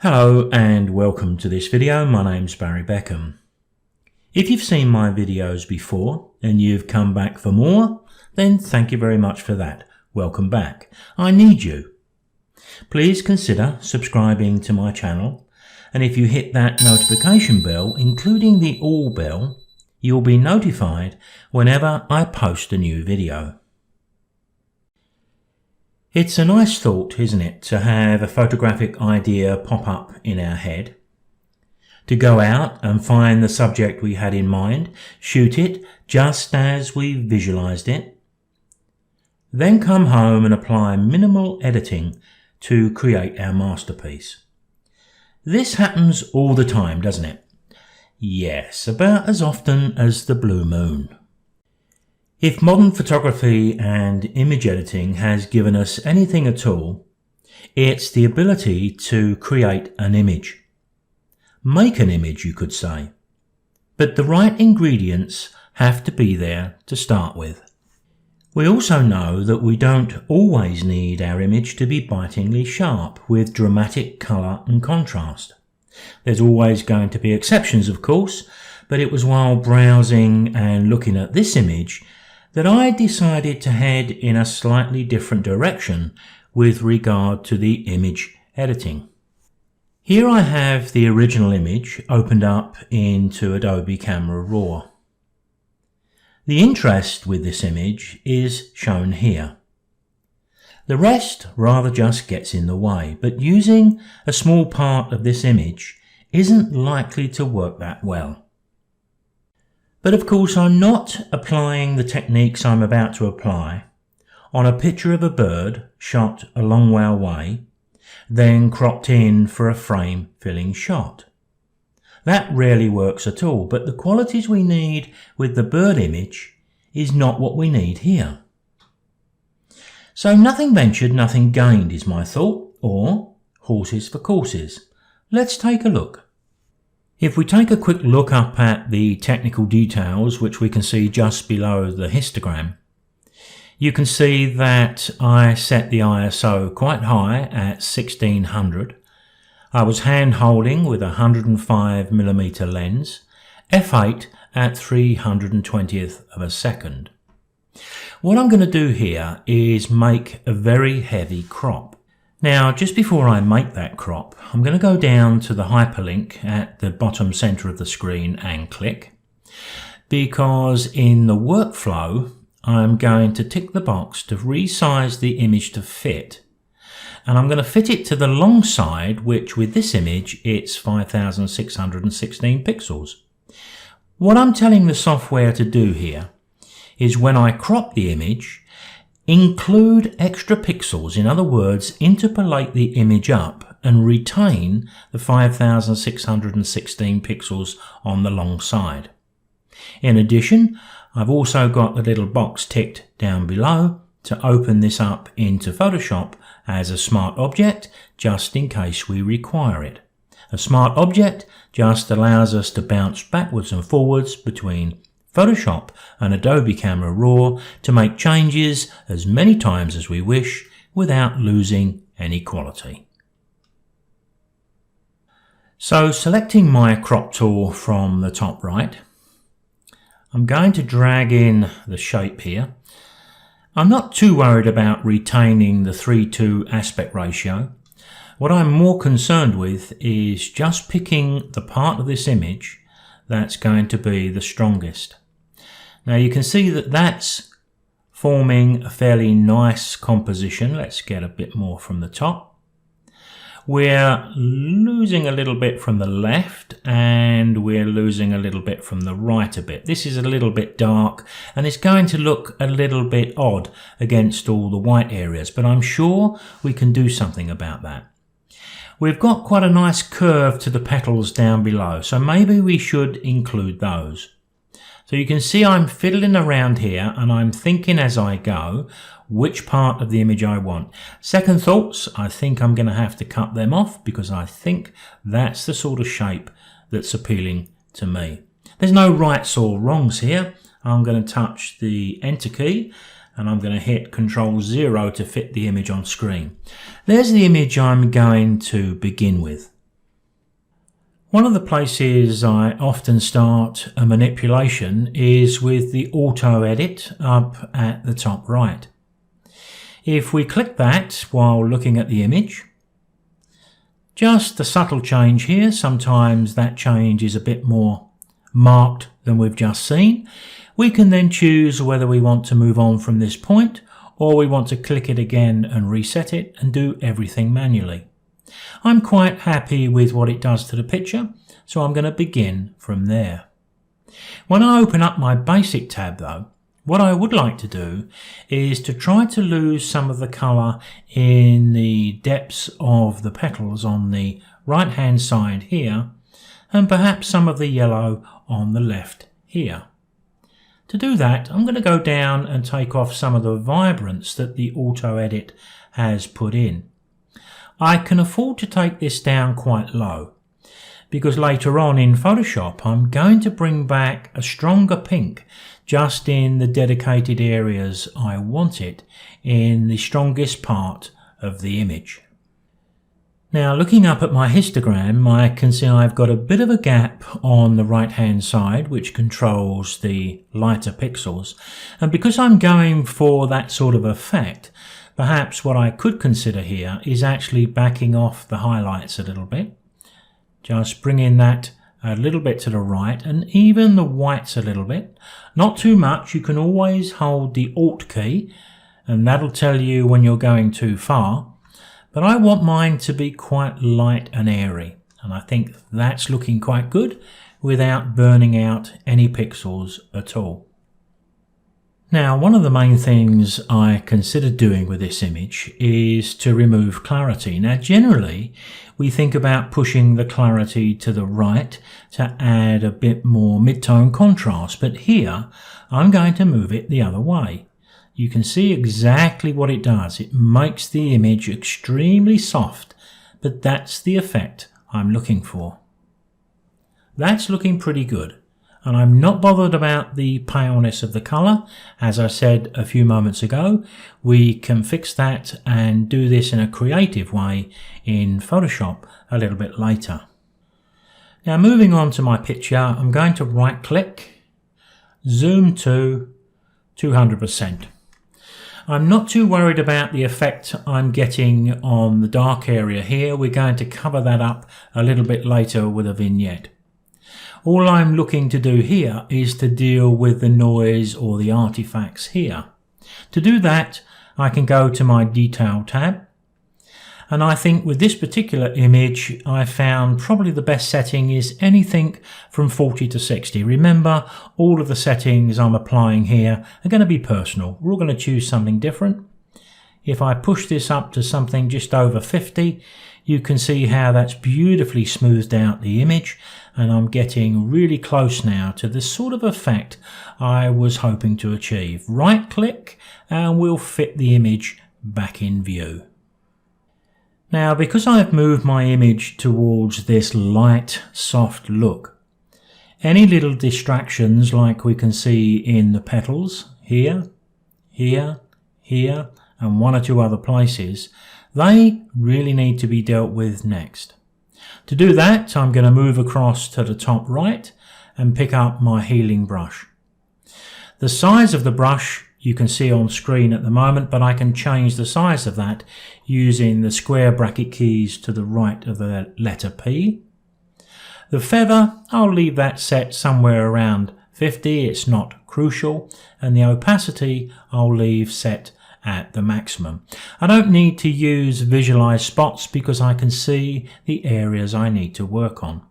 Hello and welcome to this video. My name's Barry Beckham. If you've seen my videos before and you've come back for more, then thank you very much for that. Welcome back. I need you. Please consider subscribing to my channel, and if you hit that notification bell, including the all bell, you'll be notified whenever I post a new video. It's a nice thought, isn't it, to have a photographic idea pop up in our head, to go out and find the subject we had in mind, shoot it just as we visualized it, then come home and apply minimal editing to create our masterpiece. This happens all the time, doesn't it? Yes, about as often as the blue moon. If modern photography and image editing has given us anything at all, it's the ability to create an image. Make an image, you could say. But the right ingredients have to be there to start with. We also know that we don't always need our image to be bitingly sharp with dramatic colour and contrast. There's always going to be exceptions, of course, but it was while browsing and looking at this image that I decided to head in a slightly different direction with regard to the image editing. Here I have the original image opened up into Adobe Camera Raw. The interest with this image is shown here. The rest rather just gets in the way, but using a small part of this image isn't likely to work that well. But of course I'm not applying the techniques I'm about to apply on a picture of a bird shot a long way away, then cropped in for a frame filling shot. That rarely works at all, but the qualities we need with the bird image is not what we need here. So nothing ventured, nothing gained is my thought, or horses for courses. Let's take a look. If we take a quick look up at the technical details, which we can see just below the histogram, you can see that I set the ISO quite high at 1600. I was hand holding with a 105mm lens, f8 at 320th of a second. What I'm going to do here is make a very heavy crop. Now, just before I make that crop, I'm going to go down to the hyperlink at the bottom center of the screen and click, because in the workflow, I'm going to tick the box to resize the image to fit. And I'm going to fit it to the long side, which with this image, it's 5616 pixels. What I'm telling the software to do here is when I crop the image, include extra pixels, in other words, interpolate the image up and retain the 5616 pixels on the long side. In addition, I've also got the little box ticked down below to open this up into Photoshop as a smart object, just in case we require it. A smart object just allows us to bounce backwards and forwards between Photoshop and Adobe Camera Raw to make changes as many times as we wish without losing any quality. So selecting my crop tool from the top right, I'm going to drag in the shape here. I'm not too worried about retaining the 3:2 aspect ratio. What I'm more concerned with is just picking the part of this image that's going to be the strongest. Now you can see that that's forming a fairly nice composition. Let's get a bit more from the top. We're losing a little bit from the left and we're losing a little bit from the right a bit. This is a little bit dark and it's going to look a little bit odd against all the white areas, but I'm sure we can do something about that. We've got quite a nice curve to the petals down below, so maybe we should include those. So you can see I'm fiddling around here and I'm thinking as I go which part of the image I want. Second thoughts, I think I'm going to have to cut them off because I think that's the sort of shape that's appealing to me. There's no rights or wrongs here. I'm going to touch the Enter key and I'm going to hit Ctrl-0 to fit the image on screen. There's the image I'm going to begin with. One of the places I often start a manipulation is with the Auto Edit up at the top right. If we click that while looking at the image, just a subtle change here, sometimes that change is a bit more marked than we've just seen. We can then choose whether we want to move on from this point or we want to click it again and reset it and do everything manually. I'm quite happy with what it does to the picture, so I'm going to begin from there. When I open up my basic tab though, what I would like to do is to try to lose some of the colour in the depths of the petals on the right hand side here, and perhaps some of the yellow on the left here. To do that, I'm going to go down and take off some of the vibrance that the Auto Edit has put in. I can afford to take this down quite low, because later on in Photoshop I'm going to bring back a stronger pink just in the dedicated areas I want it, in the strongest part of the image. Now, looking up at my histogram, I can see I've got a bit of a gap on the right hand side which controls the lighter pixels, and because I'm going for that sort of effect, perhaps what I could consider here is actually backing off the highlights a little bit. Just bringing that a little bit to the right, and even the whites a little bit. Not too much. You can always hold the Alt key and that'll tell you when you're going too far. But I want mine to be quite light and airy, and I think that's looking quite good without burning out any pixels at all. Now, one of the main things I consider doing with this image is to remove clarity. Now, generally, we think about pushing the clarity to the right to add a bit more mid-tone contrast, but here I'm going to move it the other way. You can see exactly what it does. It makes the image extremely soft, but that's the effect I'm looking for. That's looking pretty good. And I'm not bothered about the paleness of the colour. As I said a few moments ago, we can fix that and do this in a creative way in Photoshop a little bit later. Now, moving on to my picture, I'm going to right click, zoom to 200%. I'm not too worried about the effect I'm getting on the dark area here. We're going to cover that up a little bit later with a vignette. All I'm looking to do here is to deal with the noise or the artifacts here. To do that, I can go to my Detail tab, and I think with this particular image I found probably the best setting is anything from 40 to 60. Remember, all of the settings I'm applying here are going to be personal. We're all going to choose something different. If I push this up to something just over 50, you can see how that's beautifully smoothed out the image, and I'm getting really close now to the sort of effect I was hoping to achieve. Right click and we'll fit the image back in view. Now, because I've moved my image towards this light, soft look, any little distractions like we can see in the petals here, here, here, and one or two other places, they really need to be dealt with next. To do that, I'm going to move across to the top right and pick up my healing brush. The size of the brush you can see on screen at the moment, but I can change the size of that using the square bracket keys to the right of the letter P. The feather, I'll leave that set somewhere around 50, it's not crucial, and the opacity I'll leave set at the maximum. I don't need to use visualize spots because I can see the areas I need to work on.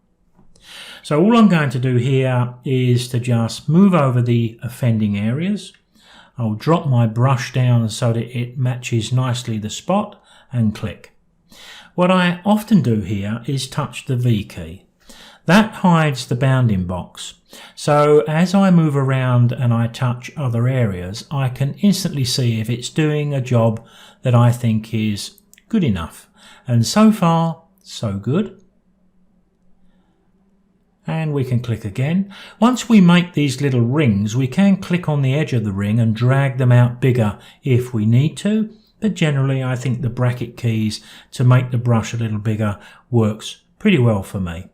So all I'm going to do here is to just move over the offending areas. I'll drop my brush down so that it matches nicely the spot and click. What I often do here is touch the V key. That hides the bounding box. So as I move around and I touch other areas, I can instantly see if it's doing a job that I think is good enough. And so far, so good. And we can click again. Once we make these little rings, we can click on the edge of the ring and drag them out bigger if we need to. But generally, I think the bracket keys to make the brush a little bigger works pretty well for me.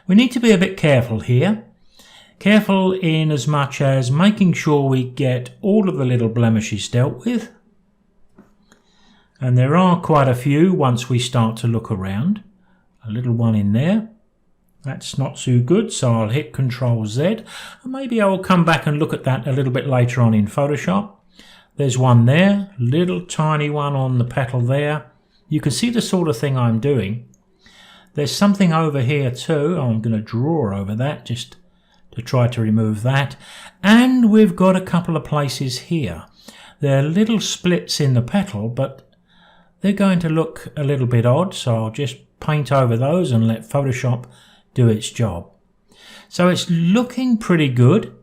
We need to be a bit careful here. Careful in as much as making sure we get all of the little blemishes dealt with. And there are quite a few once we start to look around. A little one in there. That's not too good, so I'll hit Ctrl Z. And maybe I will come back and look at that a little bit later on in Photoshop. There's one there, little tiny one on the petal there. You can see the sort of thing I'm doing. There's something over here too. I'm going to draw over that just to try to remove that. And we've got a couple of places here. They're little splits in the petal, but they're going to look a little bit odd, so I'll just paint over those and let Photoshop do its job. So it's looking pretty good.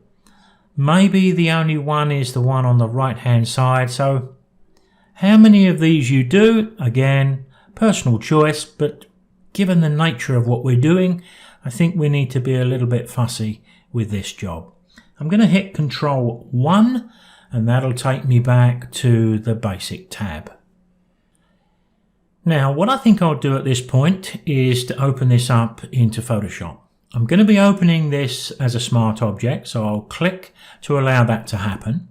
Maybe the only one is the one on the right hand side. So how many of these you do, again, personal choice, but given the nature of what we're doing, I think we need to be a little bit fussy with this job. I'm going to hit Ctrl 1 and that'll take me back to the basic tab. Now what I think I'll do at this point is to open this up into Photoshop. I'm going to be opening this as a smart object, so I'll click to allow that to happen.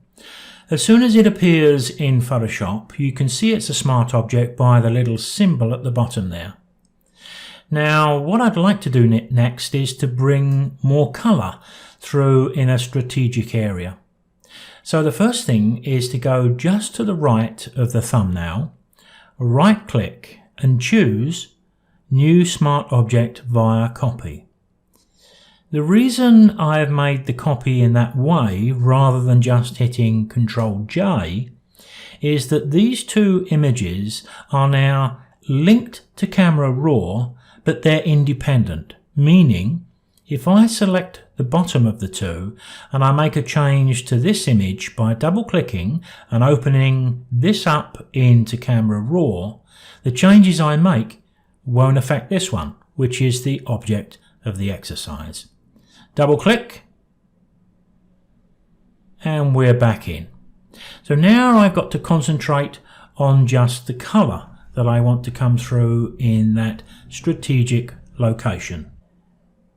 As soon as it appears in Photoshop, you can see it's a smart object by the little symbol at the bottom there. Now what I'd like to do next is to bring more colour through in a strategic area. So the first thing is to go just to the right of the thumbnail, right click and choose New Smart Object via Copy. The reason I've made the copy in that way rather than just hitting Ctrl J is that these two images are now linked to Camera Raw, but they're independent, meaning if I select the bottom of the two and I make a change to this image by double clicking and opening this up into Camera Raw, the changes I make won't affect this one, which is the object of the exercise. Double click and we're back in. So now I've got to concentrate on just the colour that I want to come through in that strategic location.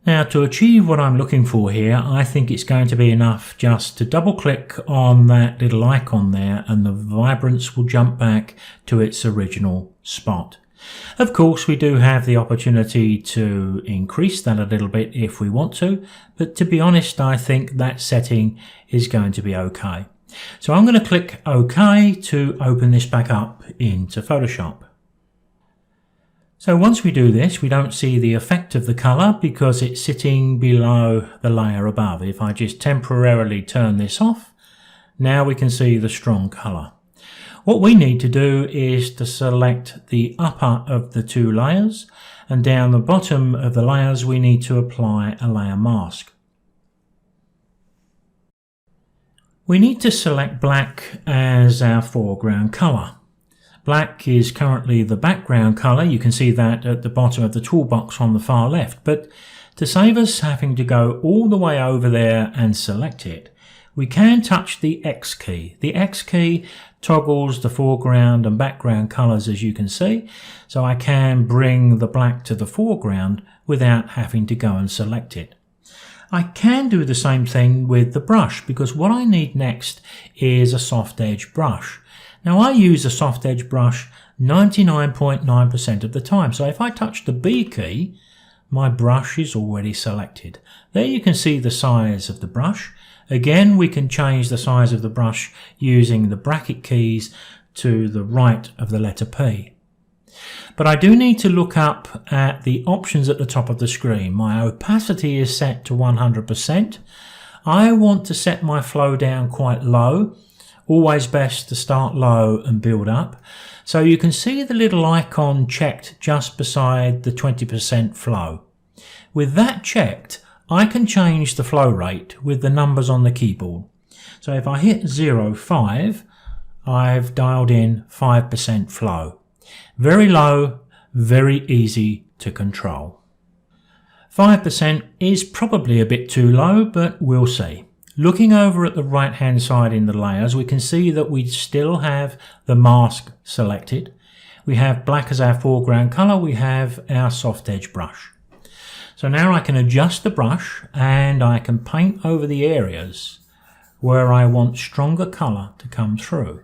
Now to achieve what I'm looking for here, I think it's going to be enough just to double click on that little icon there and the vibrance will jump back to its original spot. Of course we do have the opportunity to increase that a little bit if we want to, but to be honest I think that setting is going to be okay. So I'm going to click OK to open this back up into Photoshop. So once we do this, we don't see the effect of the colour because it's sitting below the layer above. If I just temporarily turn this off, now we can see the strong colour. What we need to do is to select the upper of the two layers, and down the bottom of the layers we need to apply a layer mask. We need to select black as our foreground colour. Black is currently the background colour. You can see that at the bottom of the toolbox on the far left. But to save us having to go all the way over there and select it, we can touch the X key. The X key toggles the foreground and background colours, as you can see. So I can bring the black to the foreground without having to go and select it. I can do the same thing with the brush because what I need next is a soft edge brush. Now I use a soft edge brush 99.9% of the time. So if I touch the B key, my brush is already selected. There you can see the size of the brush. Again, we can change the size of the brush using the bracket keys to the right of the letter P. But I do need to look up at the options at the top of the screen. My opacity is set to 100%. I want to set my flow down quite low. Always best to start low and build up. So you can see the little icon checked just beside the 20% flow. With that checked, I can change the flow rate with the numbers on the keyboard. So if I hit 0.5, I've dialed in 5% flow. Very low, very easy to control. 5% is probably a bit too low, but we'll see. Looking over at the right hand side in the layers, we can see that we still have the mask selected. We have black as our foreground colour, we have our soft edge brush. So now I can adjust the brush and I can paint over the areas where I want stronger colour to come through.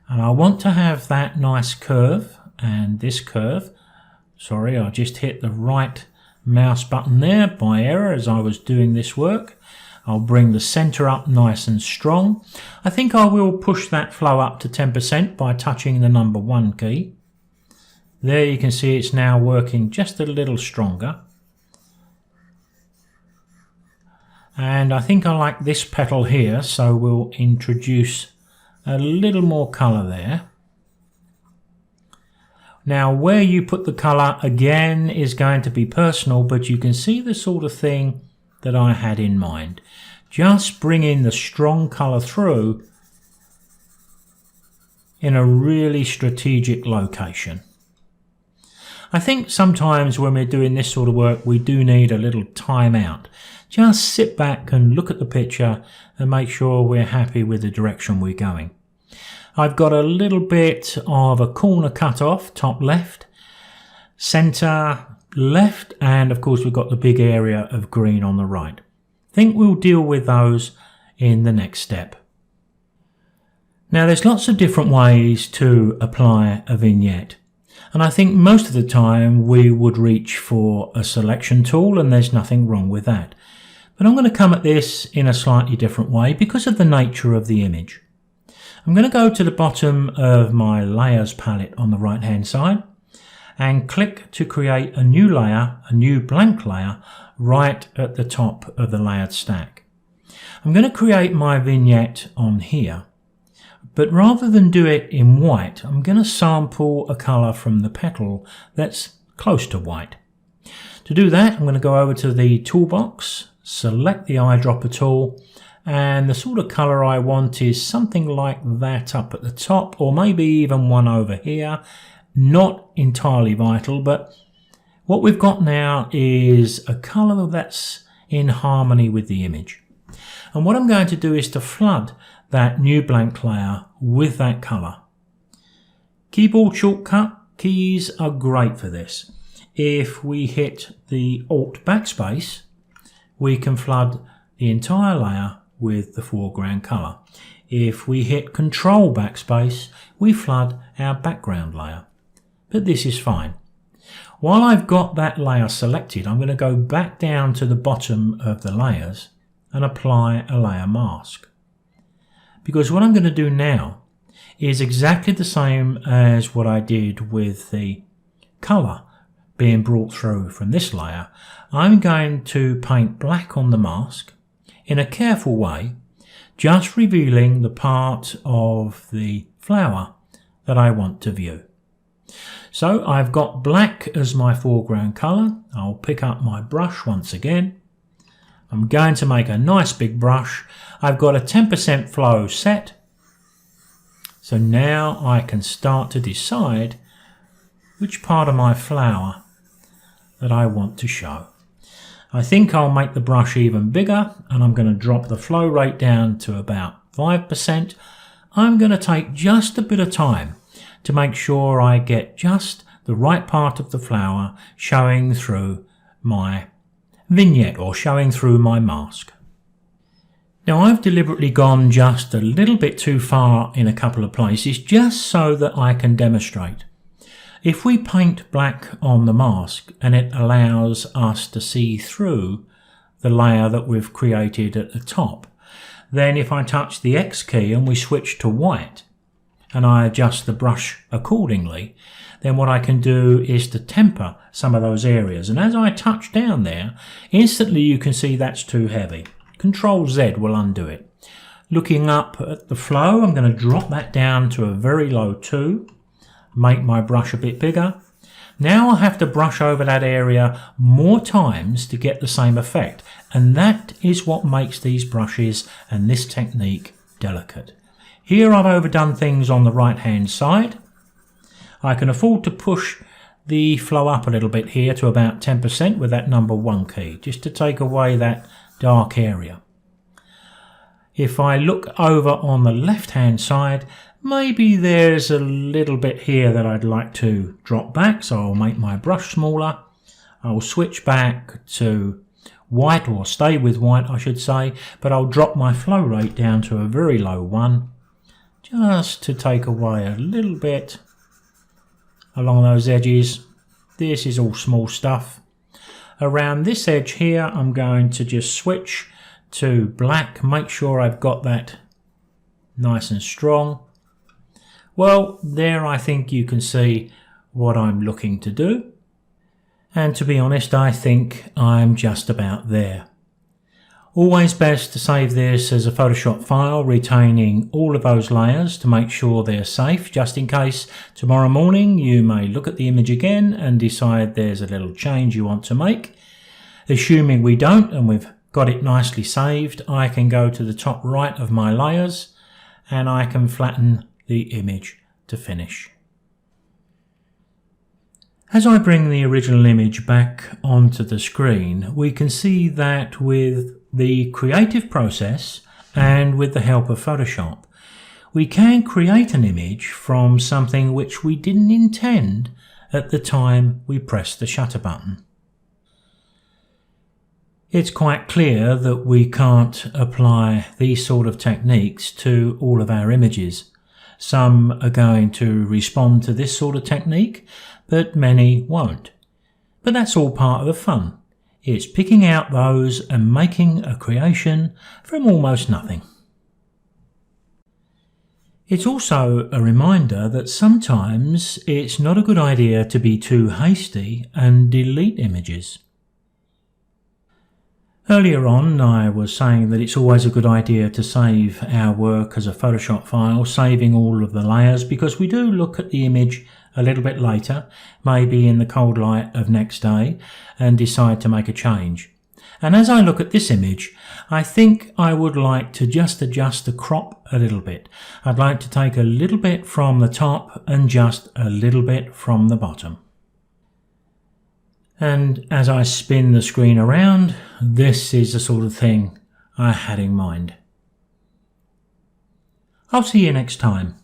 And I want to have that nice curve and this curve. Sorry, I just hit the right mouse button there by error as I was doing this work. I'll bring the centre up nice and strong. I think I will push that flow up to 10% by touching the number 1 key. There you can see it's now working just a little stronger. And I think I like this petal here, so we'll introduce a little more colour there. Now where you put the colour again is going to be personal, but you can see the sort of thing that I had in mind. Just bring in the strong colour through in a really strategic location. I think sometimes when we're doing this sort of work we do need a little time out. Just sit back and look at the picture and make sure we're happy with the direction we're going. I've got a little bit of a corner cut off, top left, centre left, and of course we've got the big area of green on the right. I think we'll deal with those in the next step. Now there's lots of different ways to apply a vignette. And I think most of the time we would reach for a selection tool, and there's nothing wrong with that. But I'm going to come at this in a slightly different way because of the nature of the image. I'm going to go to the bottom of my layers palette on the right hand side and click to create a new layer, a new blank layer, right at the top of the layered stack. I'm going to create my vignette on here. But rather than do it in white, I'm going to sample a colour from the petal that's close to white. To do that, I'm going to go over to the toolbox, select the eyedropper tool, and the sort of colour I want is something like that up at the top, or maybe even one over here. Not entirely vital, but what we've got now is a colour that's in harmony with the image. And what I'm going to do is to flood that new blank layer with that colour. Keyboard shortcut keys are great for this. If we hit the Alt backspace, we can flood the entire layer with the foreground colour. If we hit Control backspace, we flood our background layer. But this is fine. While I've got that layer selected, I'm going to go back down to the bottom of the layers and apply a layer mask. Because what I'm going to do now is exactly the same as what I did with the colour being brought through from this layer. I'm going to paint black on the mask in a careful way, just revealing the part of the flower that I want to view. So I've got black as my foreground colour. I'll pick up my brush once again. I'm going to make a nice big brush. I've got a 10% flow set. So now I can start to decide which part of my flower that I want to show. I think I'll make the brush even bigger, and I'm going to drop the flow rate down to about 5%. I'm going to take just a bit of time to make sure I get just the right part of the flower showing through my vignette or showing through my mask. Now I've deliberately gone just a little bit too far in a couple of places just so that I can demonstrate. If we paint black on the mask and it allows us to see through the layer that we've created at the top, then if I touch the X key and we switch to white and I adjust the brush accordingly, then what I can do is to temper some of those areas. And as I touch down there, instantly you can see that's too heavy. Control Z will undo it. Looking up at the flow, I'm going to drop that down to a very low 2, make my brush a bit bigger. Now I'll have to brush over that area more times to get the same effect. And that is what makes these brushes and this technique delicate. Here I've overdone things on the right hand side. I can afford to push the flow up a little bit here to about 10% with that number 1 key, just to take away that dark area. If I look over on the left hand side, maybe there's a little bit here that I'd like to drop back, so I'll make my brush smaller. I'll switch back to white, or stay with white I should say, but I'll drop my flow rate down to a very low one, just to take away a little bit along those edges. This is all small stuff. Around this edge here, I'm going to just switch to black, make sure I've got that nice and strong. Well, there I think you can see what I'm looking to do. And to be honest, I think I'm just about there. Always best to save this as a Photoshop file, retaining all of those layers to make sure they're safe, just in case tomorrow morning you may look at the image again and decide there's a little change you want to make. Assuming we don't and we've got it nicely saved, I can go to the top right of my layers and I can flatten the image to finish. As I bring the original image back onto the screen, we can see that with the creative process and with the help of Photoshop, we can create an image from something which we didn't intend at the time we pressed the shutter button. It's quite clear that we can't apply these sort of techniques to all of our images. Some are going to respond to this sort of technique, but many won't. But that's all part of the fun. It's picking out those and making a creation from almost nothing. It's also a reminder that sometimes it's not a good idea to be too hasty and delete images. Earlier on, I was saying that it's always a good idea to save our work as a Photoshop file, saving all of the layers, because we do look at the image a little bit later, maybe in the cold light of next day, and decide to make a change. And as I look at this image, I think I would like to just adjust the crop a little bit. I'd like to take a little bit from the top and just a little bit from the bottom. And as I spin the screen around, this is the sort of thing I had in mind. I'll see you next time.